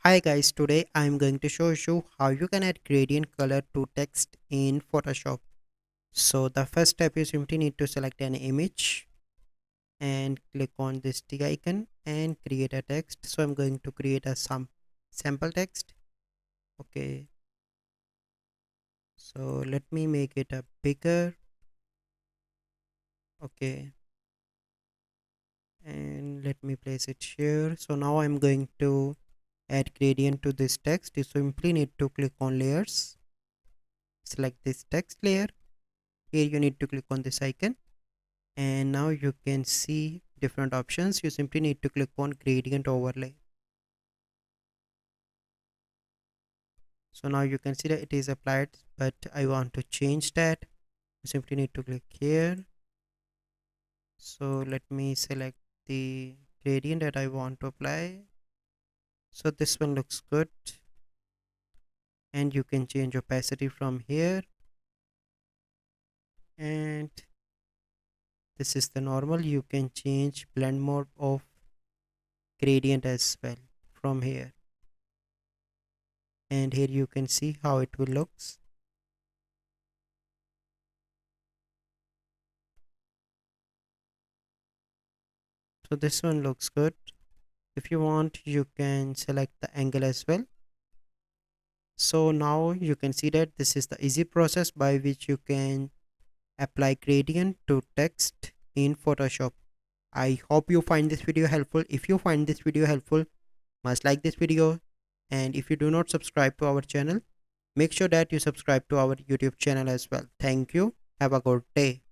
Hi guys, today I'm going to show you how you can add gradient color to text in Photoshop. So the first step, you simply need to select an image and click on this tick icon and create a text. So I'm going to create a sample text. Okay, so let me make it a bigger. Okay, and let me place it here. So now I'm going to add gradient to this text. You simply need to click on layers, select this text layer. Here you need to click on this icon, and now you can see different options. You simply need to click on gradient overlay. So now you can see that it is applied, but I want to change that. You simply need to click here. So let me select the gradient that I want to apply. So this one looks good, and you can change opacity from here, and this is the normal. You can change blend mode of gradient as well from here, and here you can see how it will looks. So this one looks good. If you want, you can select the angle as well. So now you can see that this is the easy process by which you can apply gradient to text in Photoshop. I hope you find this video helpful. If you find this video helpful, must like this video, and if you do not subscribe to our channel, make sure that you subscribe to our YouTube channel as well. Thank you. Have a good day.